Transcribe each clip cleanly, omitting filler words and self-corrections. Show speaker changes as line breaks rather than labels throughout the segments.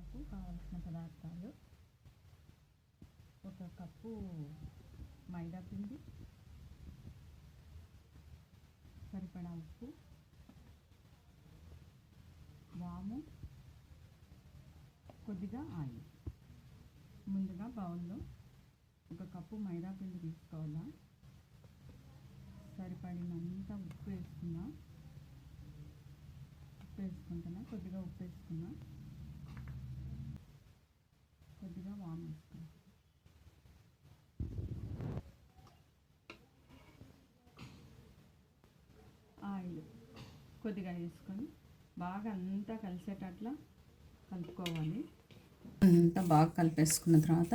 కరివేపాకు. కావాల్సిన పదార్థాలు: ఒక కప్పు మైదా పిండి, సరిపడా ఉప్పు, వాము, కొద్దిగా ఆయిల్. ముందుగా బౌల్లో ఒక కప్పు మైదా పిండి తీసుకోవాలా, సరిపడినంత ఉప్పు వేసుకున్నా, కొద్దిగా ఉప్పు వేసుకున్నా, కొద్దిగా వాము వేసుకున్నా, ఆయిల్ కొద్దిగా వేసుకొని బాగా అంతా కలిసేటట్లా కలుపుకోవాలి. అంతా బాగా కలిపేసుకున్న తర్వాత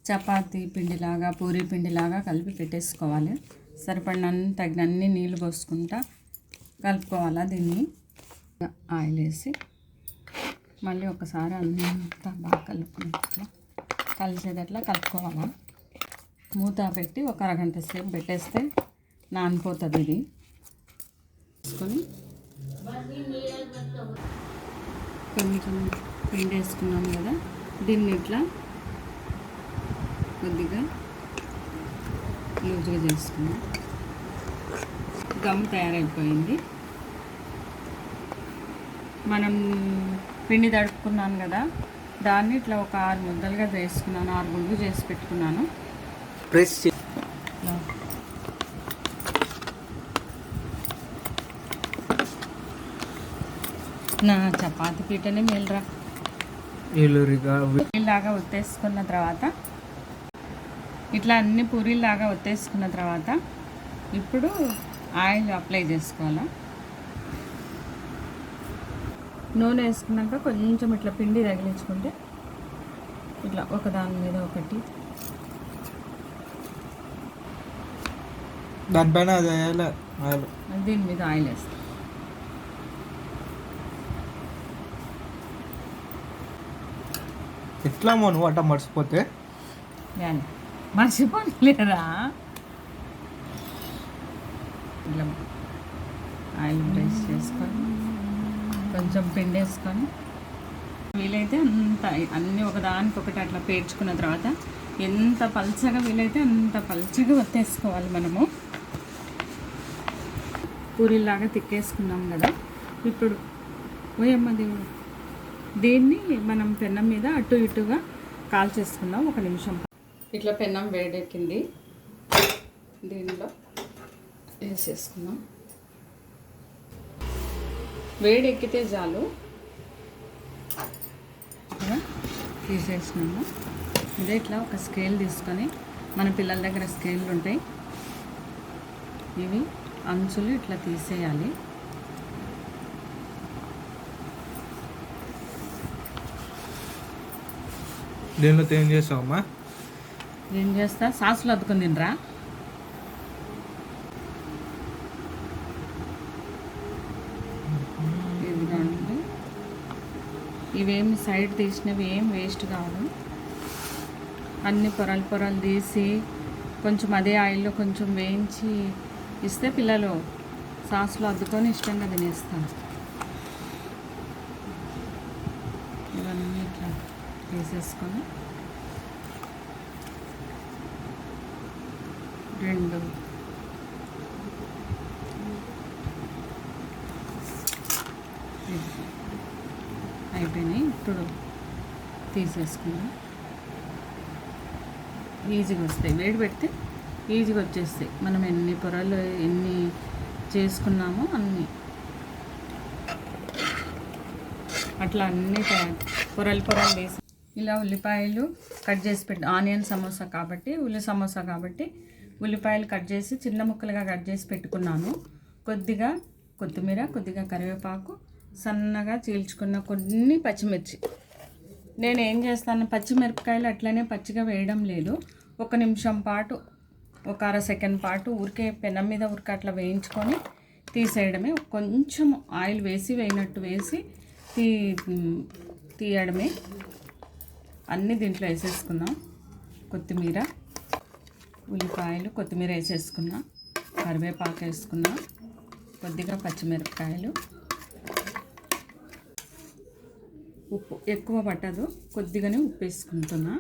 చపాతీ పిండిలాగా, పూరీ పిండిలాగా కలిపి పెట్టేసుకోవాలి. తగినన్ని నీళ్ళు పోసుకుంటా కలుపుకోవాలా. దీన్ని ఆయిల్ వేసి మళ్ళీ ఒకసారి అంతా బాగా కలిసేటట్లా కలుపుకోవాలా. మూత పెట్టి ఒక అరగంట సేపు పెట్టేస్తే నానిపోతుంది. ఇది వేసుకొని కొంచెం పిండి వేసుకున్నాం కదా, దీన్ని ఇట్లా కొద్దిగా లూజ్గా చేసుకున్నాం. గమ్ తయారైపోయింది. మనం పిండి తడుపుకున్నాను కదా, దాన్ని ఇట్లా ఒక 6 ముద్దలుగా వేసుకున్నాను. 6 గుండ్లు చేసి పెట్టుకున్నాను. ప్రెస్ నా చపాతి పీటనే మేలురా. పూరీలాగా ఒత్తేసుకున్న తర్వాత ఇట్లా అన్ని పూరీలాగా ఒత్తేసుకున్న తర్వాత ఇప్పుడు ఆయిల్ అప్లై చేసుకోవాలా. నూనె వేసుకున్నాక కొంచెం ఇట్లా పిండి తగిలించుకుంటే ఇట్లా ఒకదాని మీద ఒకటి
దానిపైన
దీని మీద ఆయిల్ వేస్తాం.
ఎట్లా నువ్వు అట్ట మర్చిపోతే
మర్చిపోలేరా. ఇట్లా ఆయిల్ బ్రష్ చేసుకొని కొంచెం పిండి వేసుకొని వీలైతే అంత అన్నీ ఒకదానికొకటి అట్లా పేర్చుకున్న తర్వాత ఎంత పల్చగా వీలైతే అంత పల్చగా ఒత్తేసుకోవాలి. మనము పూరీలాగా తిక్కేసుకున్నాం కదా, ఇప్పుడు దేవుడు దీన్ని మనం పెన్నం మీద అటు ఇటుగా కాల్చేసుకున్నాం 1 నిమిషం. ఇట్లా పెన్నం వేడెక్కింది, దీనిలో వేసేసుకున్నాం. వేడెక్కితే చాలు, తీసేసినాము. ఇదే ఇట్లా ఒక స్కేల్ తీసుకొని, మన పిల్లల దగ్గర స్కేళ్ళు ఉంటాయి, ఇవి అంచులు ఇట్లా తీసేయాలి.
దీనిలో ఏం చేస్తావమ్మా?
ఏం చేస్తా, సాసులు అద్దుకొని తినరా. ఇదిగోండి, ఇవేమి సైడ్ తీసినవి ఏం వేస్ట్ కాదు. అన్ని పొరలు తీసి కొంచెం అదే ఆయిల్లో కొంచెం వేయించి ఇస్తే పిల్లలు సాసులు అద్దుకొని ఇష్టంగా తినేస్తారు. ఇవన్నీ ఇట్లా తీసేసుకొని 2 అయిపోయినాయి. ఇప్పుడు తీసేసుకున్నాం. ఈజీగా వస్తాయి, వేడి పెడితే ఈజీగా వచ్చేస్తాయి. మనం ఎన్ని పొరలు ఎన్ని చేసుకున్నామో అన్నీ అట్లా అన్నీ పొరలు వేసి ఇలా ఉల్లిపాయలు కట్ చేసి ఆనియన్ సమోసా కాబట్టి సమోసా కాబట్టి ఉల్లిపాయలు కట్ చేసి చిన్న ముక్కలుగా కట్ చేసి పెట్టుకున్నాను. కొద్దిగా కొత్తిమీర, కొద్దిగా కరివేపాకు, సన్నగా చీల్చుకున్న కొన్ని పచ్చిమిర్చి. నేను ఏం చేస్తాను, పచ్చిమిరపకాయలు అట్లనే పచ్చిగా వేయడం లేదు. 1 నిమిషం పాటు, ఒక అర సెకండ్ పాటు ఊరికే పెనం మీద అట్లా వేయించుకొని తీసేయడమే. కొంచెం ఆయిల్ వేసి వేయినట్టు వేసి తీయడమే. అన్నీ దీంట్లో వేసేసుకున్నాం. కొత్తిమీర, ఉల్లిపాయలు, కొత్తిమీర వేసేసుకున్నా, కరివేపాకు వేసుకున్నా, కొద్దిగా పచ్చిమిరపకాయలు, ఉప్పు ఎక్కువ పట్టదు, కొద్దిగానే ఉప్పు వేసుకుంటున్నా.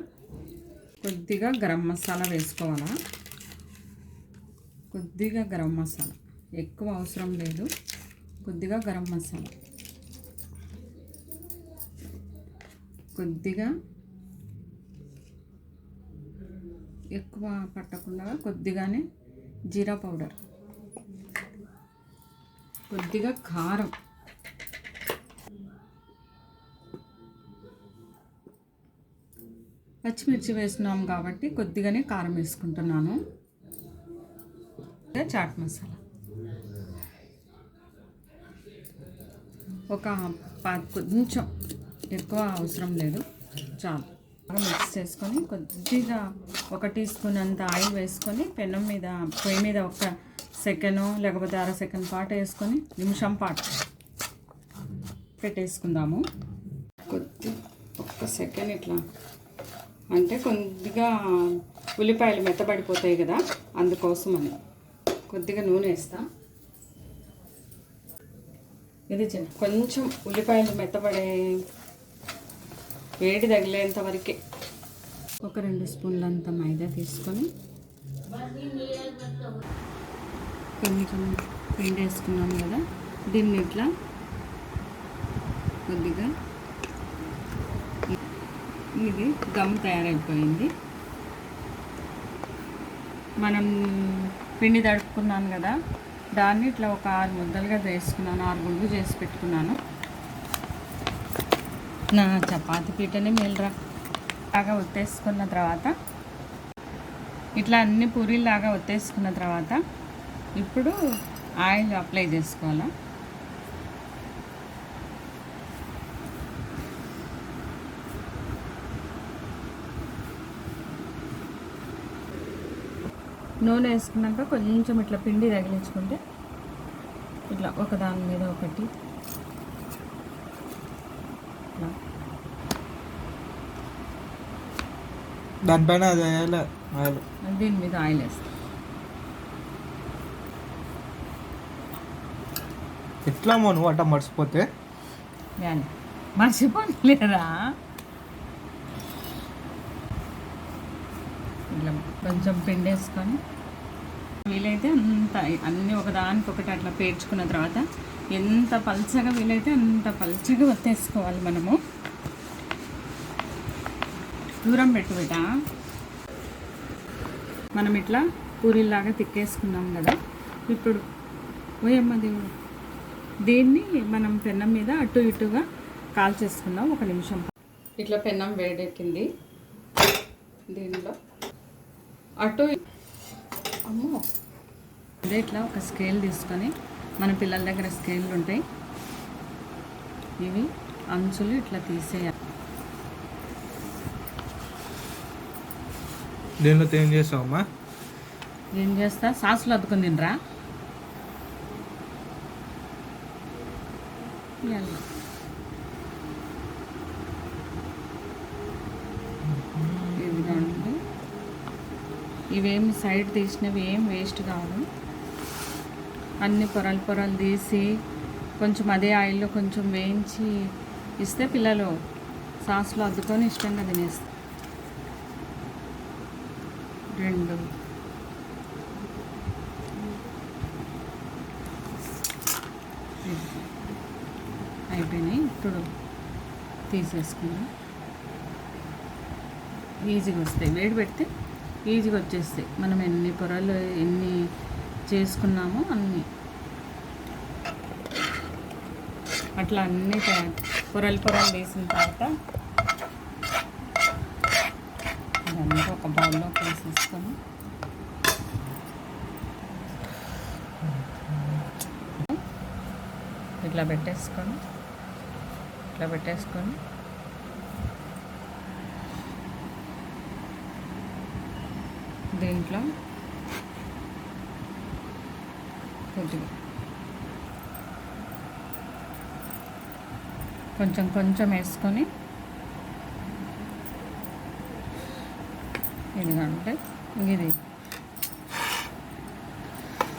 కొద్దిగా గరం మసాలా వేసుకోవాలా, కొద్దిగా గరం మసాలా, ఎక్కువ అవసరం లేదు. కొద్దిగా గరం మసాలా, కొద్దిగా ఎక్కువ పట్టకుండా కొద్దిగానే జీరా పౌడర్, కొద్దిగా కారం, పచ్చిమిర్చి వేస్తున్నాం కాబట్టి కొద్దిగానే కారం వేసుకుంటున్నాను. చాట్ మసాలా ఒక కొంచెం, ఎక్కువ అవసరం లేదు, చాలు. మిక్స్ చేసుకొని కొద్దిగా 1 టీ స్పూన్ అంత ఆయిల్ వేసుకొని పెనం మీద, పొయ్యి మీద 1 సెకండ్ లేకపోతే అర సెకండ్ పాటు వేసుకొని నిమిషం పాటు పెట్టేసుకుందాము. 1 సెకండ్ ఇట్లా అంటే కొద్దిగా ఉల్లిపాయలు మెత్తబడిపోతాయి కదా, అందుకోసమని కొద్దిగా నూనె వేస్తా. ఇది కొంచెం ఉల్లిపాయలు మెత్తబడే వేడి తగిలేంత వరకే 1-2 స్పూన్లంత మైదా తీసుకొని కొంచెం పిండి వేసుకున్నాం కదా, దీన్ని ఇట్లా కొద్దిగా, ఇది గమ్ తయారైపోయింది. మనం పిండి తడుపుకున్నాను కదా, దాన్ని ఇట్లా ఒక 6 ముద్దలుగా వేసుకున్నాను, 6 గుండ్లు చేసి పెట్టుకున్నాను. నా చపాతి పీటని మేలురా లాగా ఒత్తేసుకున్న తర్వాత, ఇట్లా అన్ని పూరీలాగా ఒత్తేసుకున్న తర్వాత ఇప్పుడు ఆయిల్ అప్లై చేసుకోవాలా. నూనె వేసుకున్నాక కొంచెం ఇట్లా పిండి తగిలించుకుంటే ఇట్లా ఒకదాని మీద ఒకటి ఇట్లా
దానిపైన అది వేయాలి ఆయిల్.
దీని మీద ఆయిల్ వేస్తాం.
ఎట్లా నువ్వు అట్ట మర్చిపోతే?
మర్చిపోలేదా? ఇట్లా కొంచెం పిండి వేసుకొని వీలైతే అంత అన్నీ ఒకదానికొకటి అట్లా పేర్చుకున్న తర్వాత ఎంత పల్చగా వీలైతే అంత పల్చగా ఒత్తేసుకోవాలి. మనము దూరం పెట్టు మనం ఇట్లా పూరీలాగా తిక్కేసుకున్నాం కదా, ఇప్పుడు ఓయమ్మ దేవుడు, దీన్ని మనం పెన్నం మీద అటు ఇటుగా కాల్చేసుకుందాం 1 నిమిషం. ఇట్లా పెన్నం వేడెక్కింది, దీనిలో అటు అమ్మో అదే ఇట్లా ఒక స్కేల్ తీసుకొని, మన పిల్లల దగ్గర స్కేళ్ళు ఉంటాయి, ఇవి అంచులు ఇట్లా తీసేయాలి.
దీనిలో ఏం చేస్తావమ్మా?
ఏం చేస్తా, సాసులు అద్దుకొని తినరా. ఇదిగోండి, ఇవేమి సైడ్ తీసినవి ఏం వేస్ట్ కావు. అన్ని పొరలు తీసి కొంచెం అదే ఆయిల్లో కొంచెం వేయించి ఇస్తే పిల్లలు సాస్లో అద్దుకొని ఇష్టంగా తినేస్తారు. 2 అయిపోయినాయి. ఇప్పుడు తీసేసుకుందాం. ఈజీగా వస్తాయి, వేడి పెడితే ఈజీగా వచ్చేస్తాయి. మనం ఎన్ని పొరలు ఎన్ని చేసుకున్నామో అన్నీ అట్లా అన్నీ పొరలు వేసిన తర్వాత ఇవన్నీ ఒక బౌల్లో వేసేసుకొని ఇట్లా పెట్టేసుకొని దీంట్లో కొద్దిగా కొంచెం వేసుకొని, ఎందుకంటే ఇది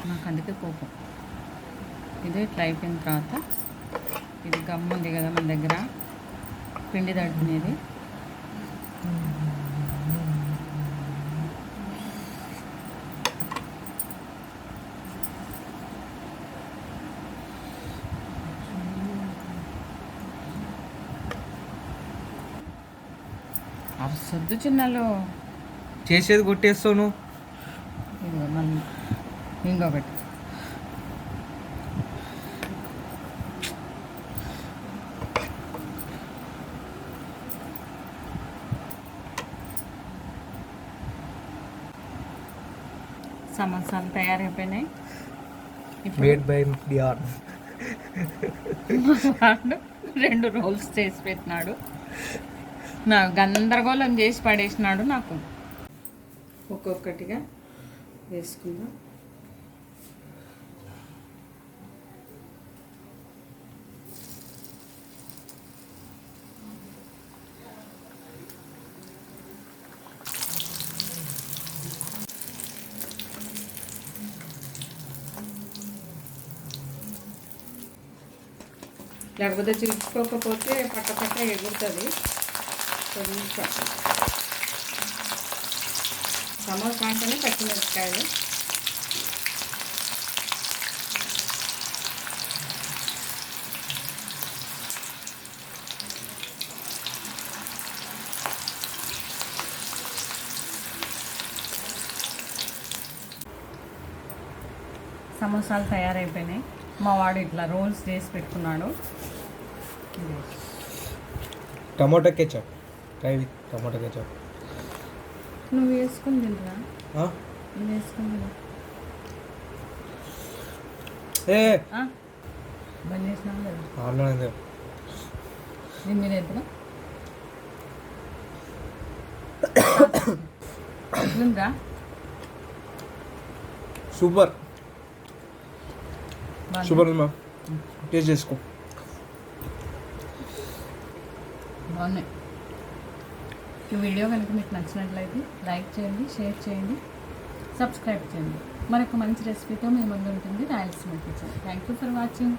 నాకు అందుకే కోపం. ఇది ఇట్లా అయిపోయిన తర్వాత, ఇది గమ్ ఉంది కదా మన దగ్గర, పిండి తడుపునేది. సొద్దు చిన్నలో
చేసేది కొట్టేస్తావు నువ్వు.
ఇదిగో మళ్ళీ ఇంకొకటి. సమోసాలు తయారైపోయినాయి.
Made by Diyan.
వాడు 2 రోల్స్ చేసి పెట్టినాడు. నా గందరగోళం చేసి పడేసినాడు. నాకు ఒక్కొక్కటిగా వేసుకుందాం. లేకపోతే చిలుచుకోకపోతే పట్ట పట్ట ఎగురుతుంది. కొంచెం సమోసా అంటేనే పచ్చిమిరపకాయలు. సమోసాలు తయారైపోయినాయి. మా వాడు ఇట్లా రోల్స్ చేసి పెట్టుకున్నాడు.
Tomato ketchup, try with tomato ketchup.
నువ్వు వేసుకుని తింటున్నా, నేను వేసుకుని తిన్నా. బంద్ చేసినాను కదా దీని మీద ఎత్తున ఎట్లుందిరా?
సూపర్ సూపర్ ఉంది మ్యామ్, టేస్ట్ చేసుకో.
బాగున్నాయి. ఈ వీడియో కనుక మీకు నచ్చినట్లయితే లైక్ చేయండి, షేర్ చేయండి, సబ్స్క్రైబ్ చేయండి. మరొక మంచి రెసిపీతో మీ ముందు ఉంటుంది Rayalaseema kitchen. Thank you for watching.